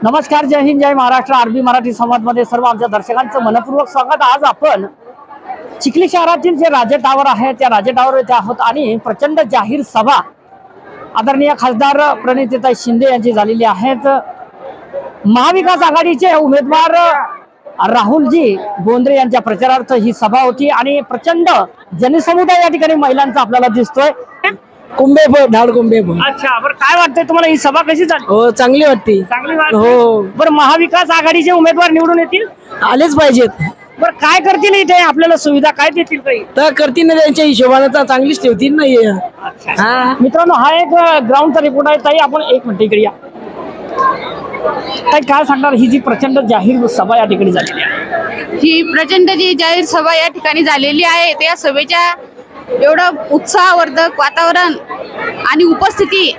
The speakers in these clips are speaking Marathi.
नमस्कार, जय हिंद, जय महाराष्ट्र. आरबी मराठी संवादमध्ये सर्व आमच्या दर्शकांचं मनपूर्वक स्वागत. आज आपण चिखली शहरातील जे राजे टावर आहे त्या राजे टावर येथे आहोत आणि प्रचंड जाहीर सभा आदरणीय खासदार प्रणितीताई शिंदे यांची झालेली आहेत. महाविकास आघाडीचे उमेदवार राहुलजी बोंद्रे यांच्या प्रचारार्थ ही सभा होती आणि प्रचंड जनसमुदाय या ठिकाणी महिलांचा आपल्याला दिसतोय. कुंभे धाड कुंभे. अच्छा, बरं काय वाटतंय तुम्हाला ही सभा कशी झाली? हो, चांगली वाटते. चांगली वाटते. हो, बरं, महाविकास आघाडीचे उमेदवार निवडून येतील? आलेच पाहिजेत. बरं, काय करतील इथे? आपल्याला सुविधा काय देतील काही? तर करतील ना, त्यांच्या हिशोबाने तर चांगलीच ठेवतील ना. हा, मित्रांनो, हा एक ग्राउंडचा रिपोर्ट आहे. ताई, आपण एक मिनिट इकडे या. ताई, काय सांगणार ही जी प्रचंड जाहीर सभा या ठिकाणी झालेली आहे? ही प्रचंड जी जाहीर सभा या ठिकाणी झालेली आहे, त्या सभेच्या एवढं उत्साहवर्धक वातावरण आणि उपस्थिती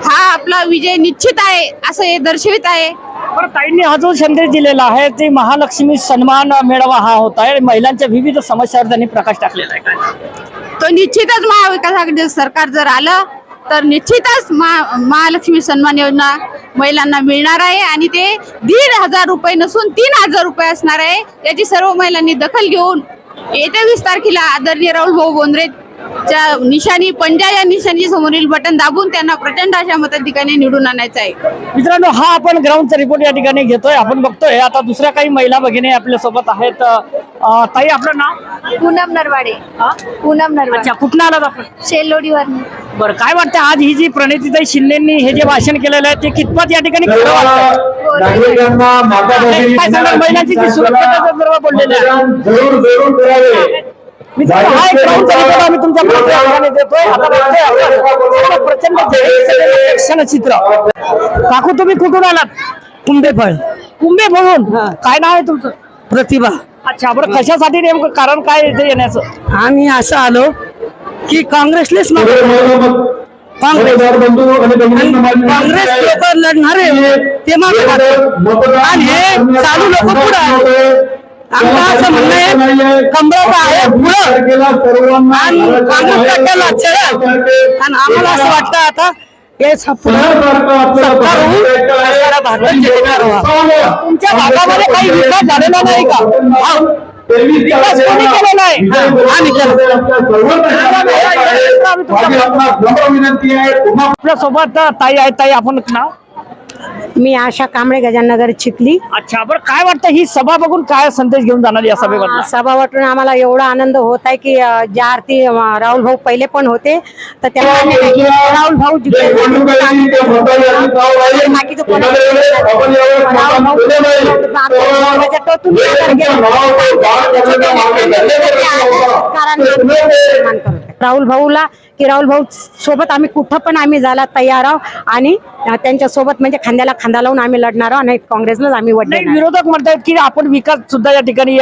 हा आपला विजय निश्चित आहे असं हे दर्शवित आहे. बरं, ताईंनी हा जो संदेश दिलेला आहे ते महालक्ष्मी सन्मान मेळावा हा होत आहे. महिलांच्या विविध समस्यावर त्यांनी प्रकाश टाकलेला आहे. काय तो निश्चितच महाविकास आघाडी सरकार जर आलं तर निश्चितच महालक्ष्मी सन्मान योजना महिलांना मिळणार आहे आणि ते 1,500 रुपये नसून 3,000 रुपये असणार आहे. याची सर्व महिलांनी दखल घेऊन येत्या 20 तारखेला आदरणीय राहुल भाऊ बोंद्रे च्या निशाणी पंजा या निशाणी समोरील बटन दाबून त्यांना प्रचंड अशा मताधिकाने निवडून आणायचं आहे. मित्रांनो, हा आपण ग्राउंडचा रिपोर्ट या ठिकाणी घेतोय. आपण बघतोय आता दुसऱ्या काही महिला भगिनी आपल्या सोबत आहेत. ताई, आपलं नाव? पूनम नरवाडे. पूनम नरवाडे. अच्छा, कुठं आलात आपण? शेलोडीवर. बरं, काय वाटतं आज ही जी प्रणितीताई शिंदेंनी हे जे भाषण केलेलं आहे ते कितपत या ठिकाणी खरं वाटतंय? काय सांगणार महिलांची जी सुरक्षेच्या संदर्भात बोललेली आहे? मित्रांनो, हा एक ग्राउंडचा रिपोर्ट आम्ही तुमच्या प्रत्येकाने देतोय. आता बघतोय आपण प्रचंड जाहीर क्षणचित्र. काकू, तुम्ही कुठून आलात? कुंभेफळ. कुंभे म्हणून. काय नाव आहे तुमचं? प्रतिभा. अच्छा, बरं, कशासाठी नेमकं कारण काय इथे येण्याचं? आम्ही असं आलो की काँग्रेसलेच काँग्रेस लोक लढणार आहे ते मागं आणि हे चालू लोक पुढे. आमचं असं म्हणणं आहे, कमळाचा आहे पुढं आणि काँग्रेसचा केला चढ. आणि आम्हाला असं वाटतं आता हे सरकार होऊन सारा भारत जिंकणार व्हावा. तुमच्या भागामध्ये काही विकास झालेला नाही का? विकास कोणी केलेला आहे? आम्ही केलं. आपल्या सोबत ताई आहे. ताई, आपण नाव? मी आशा कांबळे, गजाननगर, चिखली. अच्छा, बरं, काय वाटतं ही सभा बघून काय संदेश घेऊन जाणार या सभेबद्दल? सभा वाटून आम्हाला एवढा आनंद होत आहे की ज्या आरती राहुल भाऊ पहिले पण होते तर त्यांना राहुल भाऊ राहुल भाऊला की राहुल भाऊ सोबत आम्ही कुठं पण आम्ही जायला तयार आहोत आणि त्यांच्या सोबत म्हणजे खांद्याला खांदा लावून आम्ही लढणार आहोत आणि काँग्रेसलाच आम्ही नाही, विरोधक म्हणतात की आपण विकास सुद्धा या ठिकाणी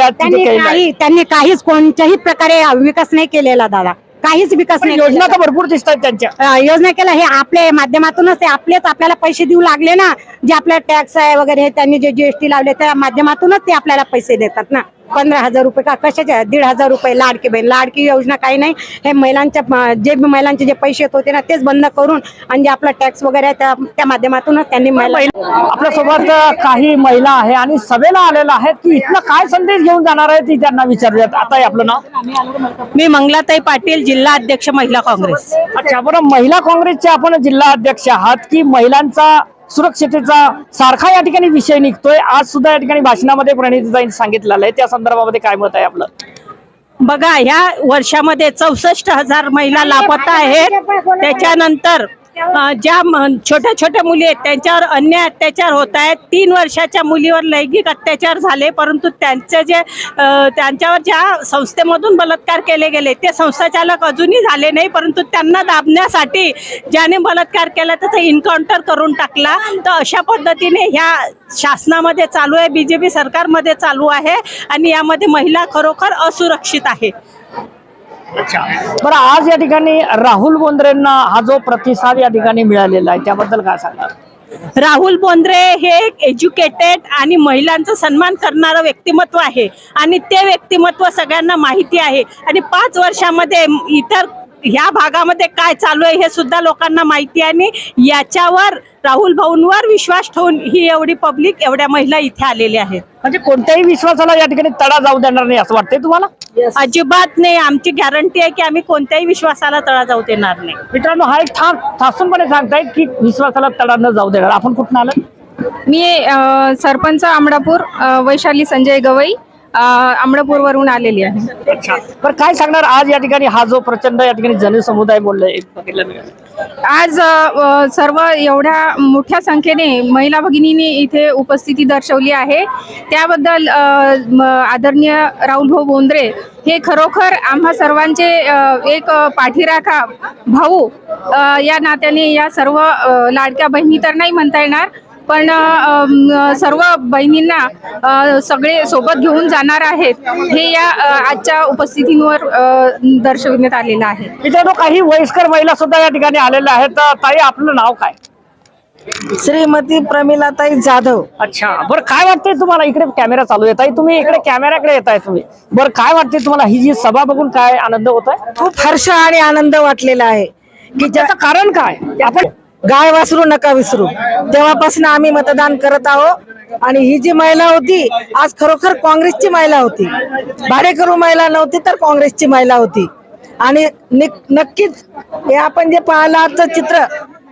त्यांनी काहीच कोणत्याही प्रकारे विकास नाही केलेला दादा. काहीच विकास नाही. योजना तर भरपूर दिसतात त्यांच्या. योजना केला हे आपल्या माध्यमातूनच ते आपलेच आपल्याला पैसे देऊ लागले ना. जे आपल्या टॅक्स आहे वगैरे हे त्यांनी जे जीएसटी लावले त्या माध्यमातूनच ते आपल्याला पैसे देतात ना. 15,000 रुपये का कशाचे? 1,500 रुपये लाडकी बहीण. लाडकी योजना काही नाही. हे महिलांच्या जे महिलांचे जे पैसे होते ना तेच बंद करून आणि जे आपला टॅक्स वगैरे त्या माध्यमातूनच त्यांनी आपल्या सोबत काही महिला आहे आणि सभेला आलेला आहेत की इथला काय संदेश घेऊन जाणार आहे ती त्यांना विचारूयात. आता आपलं नाव? मी मंगलाताई पाटील, जिल्हा अध्यक्ष महिला काँग्रेस. अच्छा, बरं, महिला काँग्रेसचे आपण जिल्हा अध्यक्ष आहात की महिलांचा सुरक्षितेचा सारखा या ठिकाणी विषय निघतोय. आज सुद्धा या ठिकाणी भाषणामध्ये प्रणितीताईंनी सांगितलेलं आहे, त्या संदर्भामध्ये काय मत आहे आपलं? बघा, ह्या वर्षामध्ये 64,000 महिला लापता आहेत. त्याच्यानंतर ज्या छोट्या छोट्या मुली आहेत त्यांच्यावर अन्याय अत्याचार होत आहेत. 3 वर्षाच्या मुलीवर लैंगिक अत्याचार झाले, परंतु त्यांच्यावर ज्या संस्थेमधून बलात्कार केले गेले ते संस्थाचालक अजूनही झाले नाही, परंतु त्यांना दाबण्यासाठी ज्याने बलात्कार केला त्याचा एन्काउंटर करून टाकला. तर अशा पद्धतीने ह्या शासनामध्ये चालू आहे, बीजेपी सरकारमध्ये चालू आहे आणि यामध्ये महिला खरोखर असुरक्षित आहे. अच्छा, बरं, आज या ठिकाणी राहुल बोंद्रेंना हा जो प्रतिसाद या ठिकाणी मिळालेला आहे त्याबद्दल काय सांगणार? राहुल बोंद्रे हे एक एज्युकेटेड आणि महिलांचा सन्मान करणारं व्यक्तिमत्व आहे आणि ते व्यक्तिमत्व सगळ्यांना माहिती आहे आणि 5 वर्षामध्ये इतर ह्या भागामध्ये काय चालू आहे हे सुद्धा लोकांना माहिती आहे आणि याच्यावर राहुल भाऊंवर विश्वास ठेवून ही एवढी पब्लिक, एवढ्या महिला इथे आलेल्या आहेत. म्हणजे कोणत्याही विश्वासाला या ठिकाणी तडा जाऊ देणार नाही असं वाटतंय तुम्हाला? अजिबात नाही. आमची गॅरंटी आहे की आम्ही कोणत्याही विश्वासाला तडा जाऊ देणार नाही. मित्रांनो, हा एक ठासूनपणे सांगतायत की विश्वासाला तडा न जाऊ देणार. आपण कुठून आलं? मी सरपंच आमडापूर वैशाली संजय गवई आमडापूरवरून आलेली आहे. अच्छा, बरं काय सांगणार आज या ठिकाणी हा जो प्रचंड या ठिकाणी जनसमुदाय बोललाय बघितलं मी. आज सर्व एवढ्या मोठ्या संख्येने महिला भगिनींनी इथे उपस्थिती दर्शवली आहे त्याबद्दल आदरणीय राहुल भाऊ बोंद्रे हे खरोखर आम्हा सर्वांचे एक पाठीराखा भाऊ या नात्याने या सर्व लाडक्या बहिणी तर नाही म्हणता येणार पण सर्व बहिणींना सगळे सोबत घेऊन जाणार आहेत हे या आजच्या उपस्थितीवर दर्शवण्यात आलेलं आहे. मित्रांनो, काही वयस्कर महिला सुद्धा या ठिकाणी आलेल्या आहेत. ताई, आपलं नाव काय? श्रीमती प्रमिलाताई जाधव. अच्छा, बरं काय वाटतंय तुम्हाला? इकडे कॅमेरा चालू आहे ताई, तुम्ही इकडे कॅमेऱ्याकडे येताय तुम्ही. बरं काय वाटतंय तुम्हाला? ही जी सभा बघून काय आनंद होत आहे? खूप हर्ष आणि आनंद वाटलेला आहे की त्याचं कारण काय? आपण गाय वासरू नका विसरू तेव्हापासून आम्ही मतदान करत आहोत आणि ही जी महिला होती आज खरोखर काँग्रेसची महिला होती. भाडेकरू महिला नव्हती तर काँग्रेसची महिला होती आणि नक्कीच हे आपण जे पाहिलं आजचं चित्र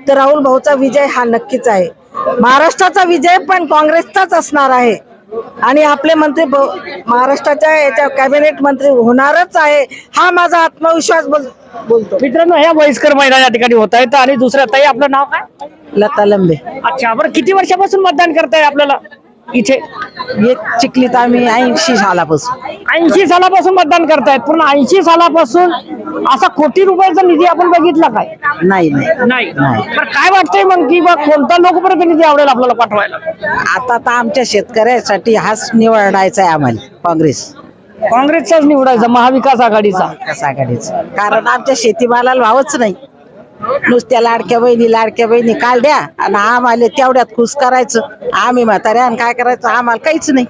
तर राहुल भाऊचा विजय हा नक्कीच आहे. महाराष्ट्राचा विजय पण काँग्रेसचाच असणार आहे आणि आपले मंत्री महाराष्ट्राच्या याच्या कॅबिनेट मंत्री होणारच आहे हा माझा आत्मविश्वास बोलतो. मित्रांनो, ह्या वयस्कर महिला या ठिकाणी होत आहेत. आणि दुसऱ्या ताई, आपलं नाव काय? लता लंबे. अच्छा, बरं किती वर्षापासून मतदान करताय आपल्याला इथे? चिखलीत आम्ही 80 सालापासून 80 सालापासून मतदान करतायत. पूर्ण 80 सालापासून असा कोटी रुपयाचा निधी आपण बघितला काय? नाही नाही. बरं काय वाटतंय मग की बा कोणता लोकपर्यंत निधी आवडेल आपल्याला पाठवायला? आता तर आमच्या शेतकऱ्यासाठी हाच निवडायचा आहे आम्हाला काँग्रेसचाच निवडायचा, महाविकास आघाडीचा. महाविकास आघाडीचा. कारण आमच्या शेतीमालाला भावच नाही. नुसत्या लाडक्या बहिणी काढल्या आणि आम्हाला तेवढ्यात खुश करायचं. आम्ही म्हाताऱ्या आणि काय करायचं आम्हाला काहीच नाही.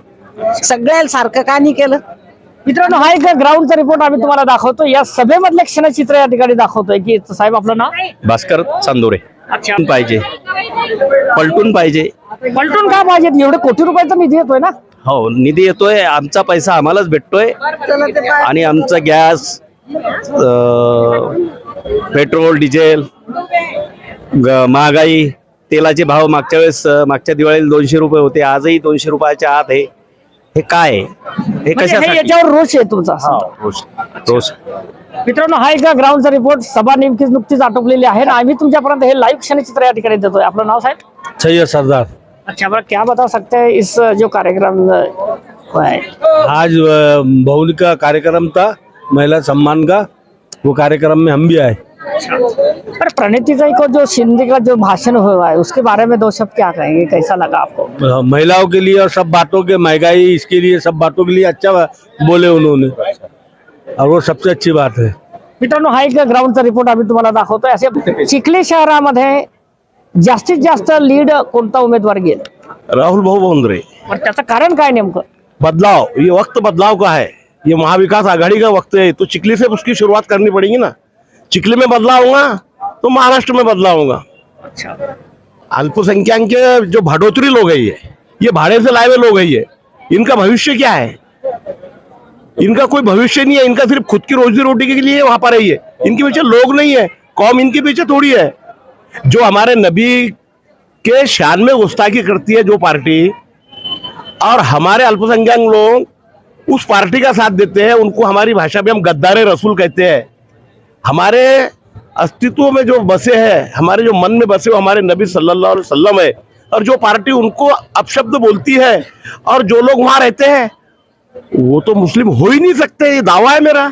सगळ्याला सारखं का नाही केलं? मित्रांनो, हा एक ग्राउंडचा रिपोर्ट आम्ही तुम्हाला दाखवतो. या सभेमधले क्षणचित्र या ठिकाणी दाखवतोय की साहेब आपलं नाव? भास्कर चांदोरे. अच्छा, पाहिजे पलटून पाहिजे. पलटून का पाहिजे? एवढे कोटी रुपयाचा निधी येतोय ना. हो, निधी येतोय, आमचा पैसा आम्हालाच भेटतोय आणि आमचा गॅस, पेट्रोल, डिझेल, महागाई, तेलाचे भाव मागच्या दिवाळीला 200 रुपये होते, आजही 200 रुपयाच्या आत आहे. हे काय आहे? हे म्हणजे हे कशासाठी? याच्यावर रोष आहे तुमचा? रोज. मित्रांनो, हा एक ग्राउंडचा रिपोर्ट. सभा नेमकीच नुकतीच आटोपलेली आहे आणि आम्ही तुमच्यापर्यंत हे लाईव्ह क्षणचित्र या ठिकाणी देतोय. आपलं नाव साहेब? सैयद सरदार. अच्छा, बड़ा क्या बता सकते हैं इस जो कार्यक्रम है? आज बहुल का कार्यक्रम था, महिला सम्मान का, वो कार्यक्रम में हम भी आए. पर प्रणीति को जो शिंदे का जो भाषण हुआ है उसके बारे में 2 शब्द क्या कहेंगे? कैसा लगा आपको? महिलाओं के लिए और सब बातों के, महंगाई इसके लिए सब बातों के लिए अच्छा बोले उन्होंने और वो सबसे अच्छी बात है. मित्रांनो, हा एक ग्राउंडचा रिपोर्ट आम्ही तुम्हाला दाखवतोय. असे चिखली शहरामध्ये जास्तीत जास्त लीड कोणता उमेदवार घेईल? राहुल भाऊ बोंद्रे. पण त्याचं कारण काय नेमकं? बदलाव, ये वक्त बदलाव का है. ये महाविकास आघाड़ी का वक्त है, तो चिखली से उसकी शुरुआत करनी पड़ेगी ना. चिखली में बदलाव होगा तो महाराष्ट्र में बदलाव होगा. अच्छा, अल्पसंख्यक के जो भाड़ोतरी लोग है, ये भाड़े से लाए हुए लोग है, ये इनका भविष्य क्या है? इनका कोई भविष्य नहीं है. इनका सिर्फ खुद की रोजी रोटी के लिए वहां पर है. ये इनके पीछे लोग नहीं है, कौम इनके पीछे थोड़ी है. जो हमारे नबी के शान में गुस्ताखी करती है जो पार्टी, और हमारे अल्पसंख्यक लोग उस पार्टी का साथ देते हैं, उनको हमारी भाषा में हम गद्दारे रसूल कहते हैं. हमारे अस्तित्व में जो बसे हैं, हमारे जो मन में बसे वो हमारे नबी सल्लल्लाहु अलैहि वसल्लम है. और जो पार्टी उनको अपशब्द बोलती है और जो लोग वहां रहते हैं वो तो मुस्लिम हो ही नहीं सकते. ये दावा है मेरा.